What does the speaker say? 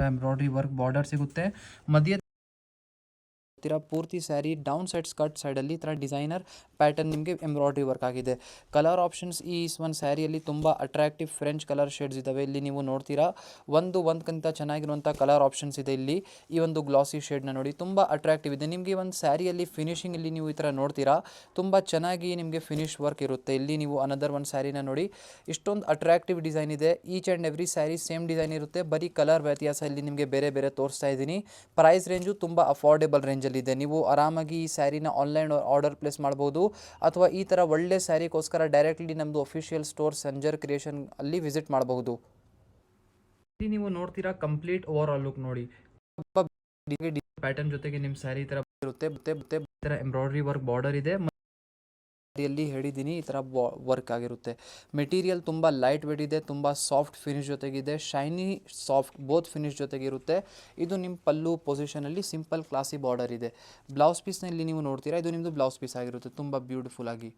Embroidery work border ಸಿಗುತ್ತೆ ಮಧ್ಯ ಪೂರ್ತಿ ಸ್ಯಾರಿ ಡೌನ್ ಸೈಡ್ ಸ್ಕರ್ಟ್ ಸೈಡಲ್ಲಿ ಈ ಥರ ಡಿಸೈನರ್ ಪ್ಯಾಟರ್ನ್ ನಿಮಗೆ ಎಂಬ್ರಾಯ್ಡ್ರಿ ವರ್ಕ್ ಆಗಿದೆ. ಕಲರ್ ಆಪ್ಷನ್ಸ್ ಈ ಒಂದು ಸ್ಯಾರಿಯಲ್ಲಿ ತುಂಬ ಅಟ್ರಾಕ್ಟಿವ್ ಫ್ರೆಂಚ್ ಕಲರ್ ಶೇಡ್ಸ್ ಇದ್ದಾವೆ. ಇಲ್ಲಿ ನೀವು ನೋಡ್ತೀರಾ ಒಂದಕ್ಕಿಂತ ಚೆನ್ನಾಗಿರುವಂಥ ಕಲರ್ ಆಪ್ಷನ್ಸ್ ಇದೆ. ಇಲ್ಲಿ ಈ ಒಂದು ಗ್ಲಾಸಿ ಶೇಡ್ನ ನೋಡಿ ತುಂಬ ಅಟ್ರಾಕ್ಟಿವ್ ಇದೆ. ನಿಮಗೆ ಒಂದು ಸ್ಯಾರಿಯಲ್ಲಿ ಫಿನಿಶಿಂಗ್ ಇಲ್ಲಿ ನೀವು ಈ ಥರ ನೋಡ್ತೀರಾ ತುಂಬ ಚೆನ್ನಾಗಿ ನಿಮಗೆ ಫಿನಿಶ್ ವರ್ಕ್ ಇರುತ್ತೆ. ಇಲ್ಲಿ ನೀವು ಅನದರ್ ಒಂದು ಸ್ಯಾರಿನ ನೋಡಿ ಇಷ್ಟೊಂದು ಅಟ್ರಾಕ್ಟಿವ್ ಡಿಸೈನ್ ಇದೆ. Each and every sari same design ಇರುತ್ತೆ, ಬರೀ ಕಲರ್ ವ್ಯತ್ಯಾಸ ಇಲ್ಲಿ ನಿಮಗೆ ಬೇರೆ ಬೇರೆ ತೋರಿಸ್ತಾ ಇದ್ದೀನಿ. ಪ್ರೈಸ್ ರೇಂಜು ತುಂಬ ಅಫೋರ್ಡೆಬಲ್ ರೇಂಜಲ್ಲಿ ಇದೆ. ನೀವು ಆರಾಮಾಗಿ ಈ ಸ್ಯಾರಿನ ಆನ್ಲೈನ್ ಆರ್ಡರ್ ಪ್ಲೇಸ್ ಮಾಡ್ಬೋದು ಅಥವಾ ಈ ಥರ ಒಳ್ಳೆ ಸ್ಯಾರಿಗೋಸ್ಕರ ಡೈರೆಕ್ಟ್ಲಿ ನಮ್ಮದು ಅಫಿಷಿಯಲ್ ಸ್ಟೋರ್ ಸಂಜರ್ ಕ್ರಿಯೇಷನ್ ಅಲ್ಲಿ ವಿಸಿಟ್ ಮಾಡಬಹುದು. ಇಲ್ಲಿ ನೀವು ನೋಡ್ತೀರಾ ಕಂಪ್ಲೀಟ್ ಓವರ್ ಆಲ್ ಲುಕ್ ನೋಡಿ ಪ್ಯಾಟರ್ನ್ ಜೊತೆಗೆ ನಿಮ್ಮ ಸ್ಯಾರಿ ಈ ಥರ ಇರುತ್ತೆ. ಎಂಬ್ರಾಯ್ಡ್ರಿ ವರ್ಕ್ ಬಾರ್ಡರ್ ಇದೆ. ಸ್ಯಾರಿಯಲ್ಲಿ ಹೇಳಿದ್ದೀನಿ ಈ ಥರ ವರ್ಕ್ ಆಗಿರುತ್ತೆ. ಮೆಟೀರಿಯಲ್ ತುಂಬ ಲೈಟ್ ವೇಟ್ ಇದೆ, ತುಂಬ ಸಾಫ್ಟ್ ಫಿನಿಶ್ ಜೊತೆಗಿದೆ, ಶೈನಿ ಸಾಫ್ಟ್ ಬೋತ್ ಫಿನಿಶ್ ಜೊತೆಗಿರುತ್ತೆ. ಇದು ನಿಮ್ಮ ಪಲ್ಲು ಪೊಸಿಷನಲ್ಲಿ ಸಿಂಪಲ್ ಕ್ಲಾಸಿ ಬಾರ್ಡರ್ ಇದೆ. ಬ್ಲೌಸ್ ಪೀಸ್ನಲ್ಲಿ ನೀವು ನೋಡ್ತೀರಾ ಇದು ನಿಮ್ಮದು ಬ್ಲೌಸ್ ಪೀಸ್ ಆಗಿರುತ್ತೆ ತುಂಬ ಬ್ಯೂಟಿಫುಲ್ ಆಗಿ.